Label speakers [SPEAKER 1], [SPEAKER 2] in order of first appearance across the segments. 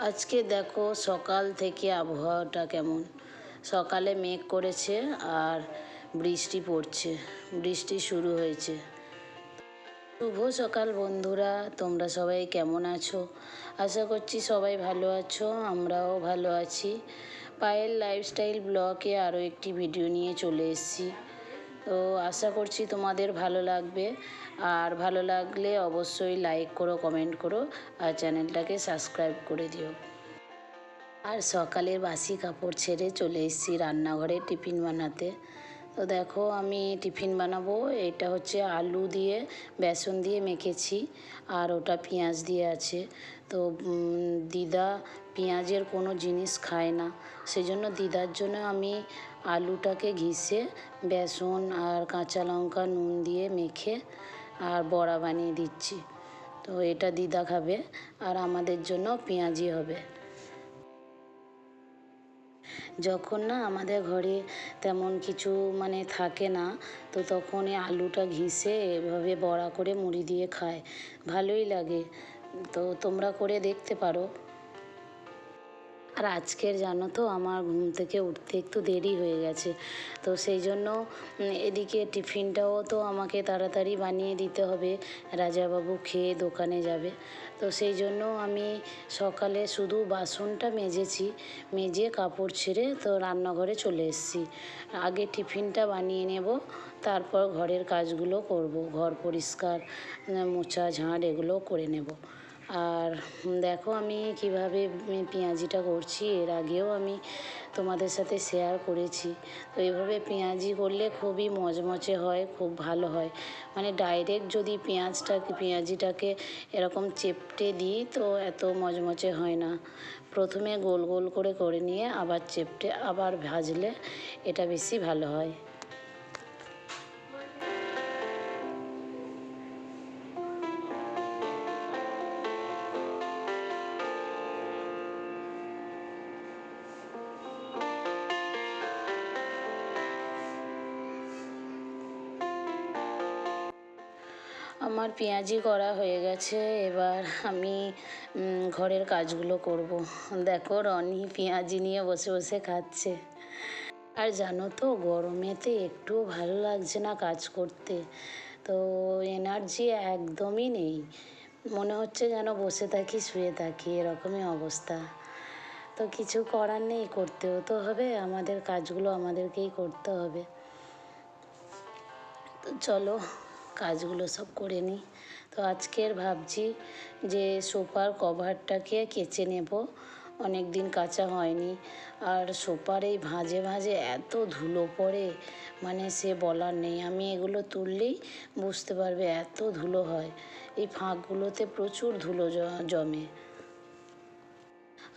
[SPEAKER 1] আজকে দেখো সকাল থেকে আবহাওয়াটা কেমন। সকালে মেঘ করেছে আর বৃষ্টি পড়ছে, বৃষ্টি শুরু হয়েছে। শুভ সকাল বন্ধুরা, তোমরা সবাই কেমন আছো? আশা করছি সবাই ভালো আছো, আমরাও ভালো আছি। পায়েল লাইফস্টাইল ব্লগে আরও একটি ভিডিও নিয়ে চলে এসেছি। তো আশা করছি তোমাদের ভালো লাগবে, আর ভালো লাগলে অবশ্যই লাইক করো, কমেন্ট করো, আর চ্যানেলটাকে সাবস্ক্রাইব করে দিও। আর সকালে বাসি কাপড় ছেড়ে চলে এসেছি রান্নাঘরে টিফিন বানাতে। তো দেখো আমি টিফিন বানাবো। এটা হচ্ছে আলু দিয়ে বেসন দিয়ে মেখেছি, আর ওটা পেঁয়াজ দিয়ে আছে। তো দিদা পেঁয়াজের কোনো জিনিস খায় না, সেই জন্য দিদার জন্য আমি আলুটাকে ঘিষে বেসন আর কাঁচা লঙ্কা নুন দিয়ে মেখে আর বড়া বানিয়ে দিচ্ছি। তো এটা দিদা খাবে, আর আমাদের জন্য পেঁয়াজি হবে। যখন না আমাদের ঘরে তেমন কিছু থাকে না, তো তখন এই আলুটা ঘিষে এভাবে বড়া করে মুড়ি দিয়ে খায়, ভালোই লাগে। তো তোমরা করে দেখতে পারো। আর আজকের জানো তো আমার ঘুম থেকে উঠতে একটু দেরি হয়ে গেছে, তো সেই জন্য এদিকে টিফিনটাও তো আমাকে তাড়াতাড়ি বানিয়ে দিতে হবে। রাজাবাবু খেয়ে দোকানে যাবে, তো সেই জন্য আমি সকালে শুধু বাসনটা মেজেছি, মেজে কাপড় ছেড়ে তো রান্নাঘরে চলে এসেছি। আগে টিফিনটা বানিয়ে নেব, তারপর ঘরের কাজগুলো করব, ঘর পরিষ্কার, মোছা ঝাঁট এগুলো করে নেব। আর দেখো আমি কিভাবে পেঁয়াজিটা করছি, এর আগেও আমি তোমাদের সাথে শেয়ার করেছি। তো এইভাবে পেঁয়াজি করলে খুবই মচমচে হয়, খুব ভালো হয়। ডাইরেক্ট যদি পেঁয়াজিটাকে এরকম চেপটে দিই তো এত মচমচে হয় না। প্রথমে গোল গোল করে নিয়ে আবার চেপটে আবার ভাজলে এটা বেশি ভালো হয়। আমার পেঁয়াজি করা হয়ে গেছে, এবার আমি ঘরের কাজগুলো করব। দেখো রনি পেঁয়াজি নিয়ে বসে বসে খাচ্ছে। আর জানো তো গরমেতে একটুও ভালো লাগছে না কাজ করতে, তো এনার্জি একদমই নেই। মনে হচ্ছে যেন বসে থাকি, শুয়ে থাকি, এরকমই অবস্থা। তো কিছু করার নেই, করতেও তো হবে, আমাদের কাজগুলো আমাদেরকেই করতে হবে। তো চলো কাজগুলো সব করে নিই। তো আজকের ভাবছি যে সোফার কভারটাকে কেচে নেব, অনেক দিন কাচা হয়নি। আর সোফার এই ভাঁজে ভাঁজে এত ধুলো পড়ে, সে বলার নেই। আমি এগুলো তুললেই বুঝতে পারবে এত ধুলো হয়, এই ফাঁকগুলোতে প্রচুর ধুলো জমে।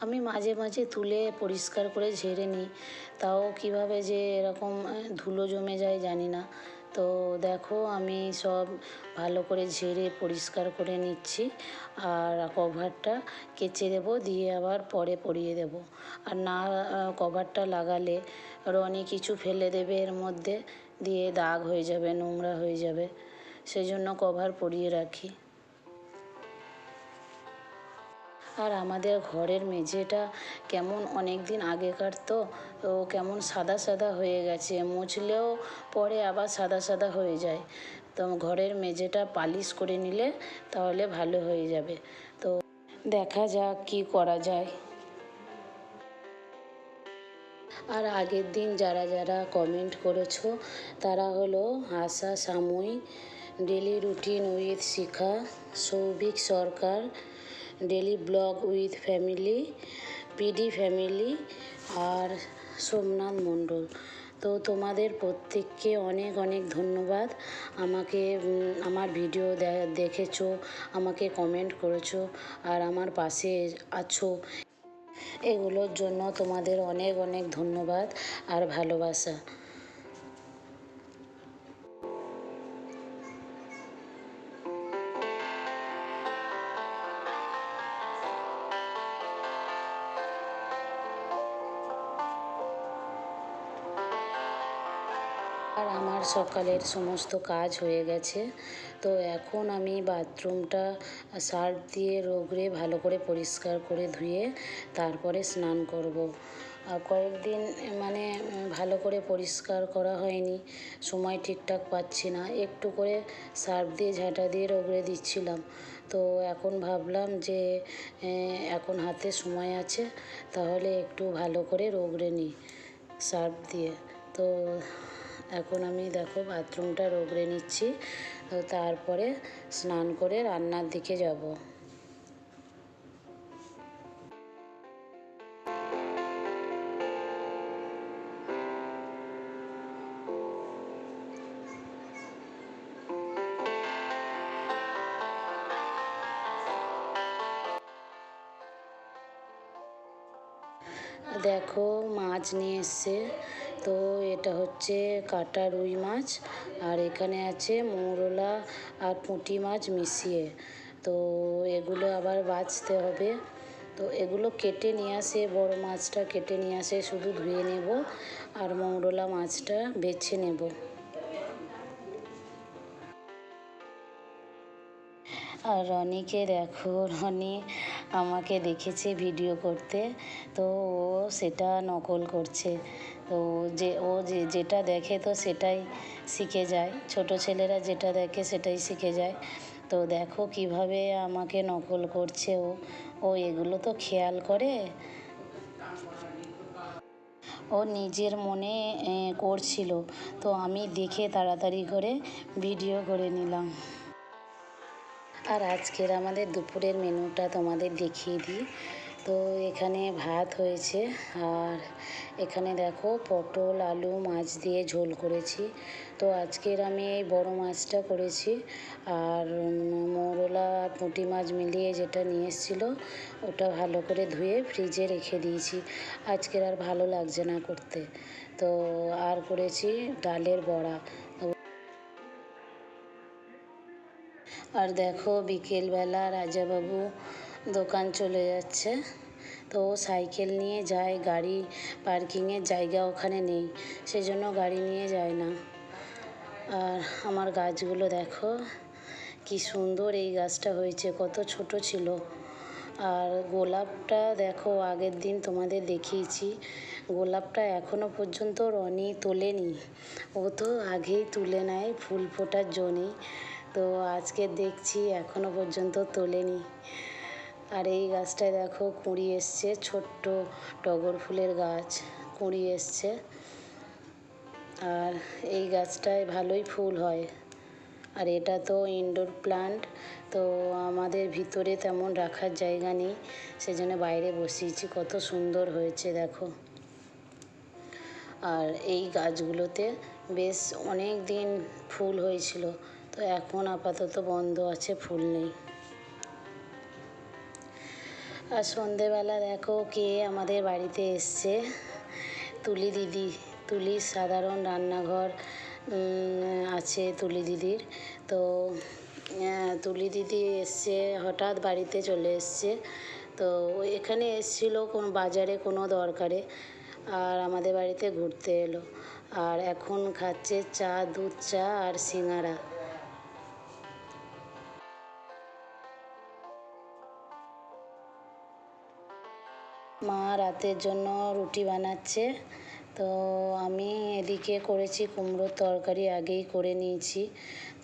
[SPEAKER 1] আমি মাঝে মাঝে তুলে পরিষ্কার করে ঝেড়ে নিই, তাও কীভাবে যে এরকম ধুলো জমে যায় জানি না। তো দেখো আমি সব ভালো করে ঝেড়ে পরিষ্কার করে নিচ্ছি, আর কভারটা কেচে দেবো, দিয়ে আবার পরে পরিয়ে দেবো। আর না কভারটা লাগালে রনি কিছু ফেলে দেবে এর মধ্যে, দিয়ে দাগ হয়ে যাবে, নোংরা হয়ে যাবে, সেই জন্য কভার পরিয়ে রাখি। আর আমাদের ঘরের মেঝেটা কেমন অনেক দিন আগেকার, তো কেমন সাদা সাদা হয়ে গেছে, মুছলেও পরে আবার সাদা সাদা হয়ে যায়। তো ঘরের মেঝেটা পালিশ করে নিলে তাহলে ভালো হয়ে যাবে। তো দেখা যাক কী করা যায়। আর আগের দিন যারা যারা কমেন্ট করেছো তারা হলো Asha Samayik, daily routine with Shikha, Souvik Sarkar, daily vlog with family, PD family, আর সোমনাথ মণ্ডল। তো তোমাদের প্রত্যেককে অনেক অনেক ধন্যবাদ। আমাকে আমার ভিডিও দেখেছো, আমাকে কমেন্ট করেছো, আর আমার পাশে আছো, এগুলোর জন্য তোমাদের অনেক অনেক ধন্যবাদ আর ভালোবাসা। আর আমার সকালের সমস্ত কাজ হয়ে গেছে। তো এখন আমি বাথরুমটা সার্ফ দিয়ে রগড়ে ভালো করে পরিষ্কার করে ধুয়ে তারপরে স্নান করব। আর কয়েকদিন মানে ভালো করে পরিষ্কার করা হয়নি, সময় ঠিকঠাক পাচ্ছি না, একটু করে সার্ফ দিয়ে ঝাঁটা দিয়ে রগড়ে দিচ্ছিলাম। তো এখন ভাবলাম যে এখন হাতে সময় আছে, তাহলে একটু ভালো করে রগড়ে নিই সার্ফ দিয়ে। তো এখন আমি দেখো বাথরুমটা রগড়ে নিচ্ছি, তো তারপরে স্নান করে রান্নার দিকে যাব। দেখো মাছ নিয়ে এসছে, তো এটা হচ্ছে কাটা রুই মাছ, আর এখানে আছে মৌরলা আর পুঁটি মাছ মিশিয়ে। তো এগুলো আবার বাছতে হবে। তো এগুলো কেটে নিয়ে আসে, বড় মাছটা কেটে নিয়ে আসে, শুধু ধুয়ে নেব আর মৌরলা মাছটা বেছে নেব। আর রনিকে দেখো, রনি আমাকে দেখেছে ভিডিও করতে, তো ও সেটা নকল করছে। তো যেটা দেখে তো সেটাই শিখে যায়, ছোট ছেলেরা যেটা দেখে সেটাই শিখে যায়। তো দেখো কিভাবে আমাকে নকল করছে ও। ও এগুলো তো খেয়াল করে, ও নিজের মনে করছিল, তো আমি দেখে তাড়াতাড়ি করে ভিডিও করে নিলাম। আর আজকের আমাদের দুপুরের মেনুটা তোমাদের দেখিয়ে দিই। তো এখানে ভাত হয়েছে, আর এখানে দেখো পটল আলু মাছ দিয়ে ঝোল করেছি। তো আজকের আমি এই বড় মাছটা করেছি, আর মৌরলা আর পুঁটি মাছ মিলিয়ে যেটা নিয়ে এসেছিলো ওটা ভালো করে ধুয়ে ফ্রিজে রেখে দিয়েছি, আজকের আর ভালো লাগছে না করতে। তো আর করেছি ডালের বড়া। আর দেখো বিকেলবেলা রাজাবাবু দোকান চলে যাচ্ছে, তো ও সাইকেল নিয়ে যায়, গাড়ি পার্কিংয়ের জায়গা ওখানে নেই, সেজন্য গাড়ি নিয়ে যায় না। আর আমার গাছগুলো দেখো কি সুন্দর এই গাছটা হয়েছে, কত ছোট ছিল। আর গোলাপটা দেখো আগের দিন তোমাদের দেখিয়েছি, গোলাপটা এখনো পর্যন্ত রনি তোলেনি, ও তো আগেই তুলে নেয় ফুল ফোটার জন্যই। তো আজকে দেখছি এখনো পর্যন্ত তোলেনি। আর এই গাছটায় দেখো কুঁড়ি এসছে, ছোট্ট টগর ফুলের গাছ, কুঁড়ি এসছে। আর এই গাছটায় ভালোই ফুল হয়। আর এটা তো ইনডোর প্লান্ট, তো আমাদের ভিতরে তেমন রাখার জায়গা নেই, সেজন্য বাইরে বসিয়েছি, কত সুন্দর হয়েছে দেখো। আর এই গাছগুলোতে বেশ অনেক দিন ফুল হয়েছিল, তো এখন আপাতত বন্ধ আছে, ফুল নেই। আর সন্ধেবেলা দেখো কে আমাদের বাড়িতে এসছে, তুলি দিদি। তুলির সাধারণ রান্নাঘর আছে তুলি দিদির। তো তুলি দিদি এসছে, হঠাৎ বাড়িতে চলে এসছে। তো এখানে এসেছিলো কোন বাজারে কোনো দরকারে, আর আমাদের বাড়িতে ঘুরতে এলো। আর এখন খাচ্ছে চা, দুধ চা আর সিঙাড়া। মা রাতের জন্য রুটি বানাচ্ছে, তো আমি এদিকে করেছি কুমড়োর তরকারি, আগেই করে নিয়েছি,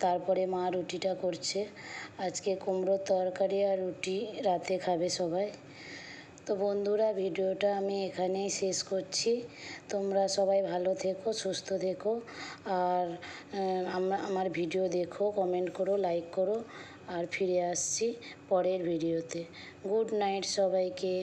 [SPEAKER 1] তারপরে মা রুটিটা করছে। আজকে কুমড়োর তরকারি আর রুটি রাতে খাবে সবাই। তো বন্ধুরা ভিডিওটা আমি এখানেই শেষ করছি, তোমরা সবাই ভালো থেকো, সুস্থ থেকো, আর আমার ভিডিও দেখো, কমেন্ট করো, লাইক করো। আর ফিরে আসছি পরের ভিডিওতে। গুড নাইট সবাইকে।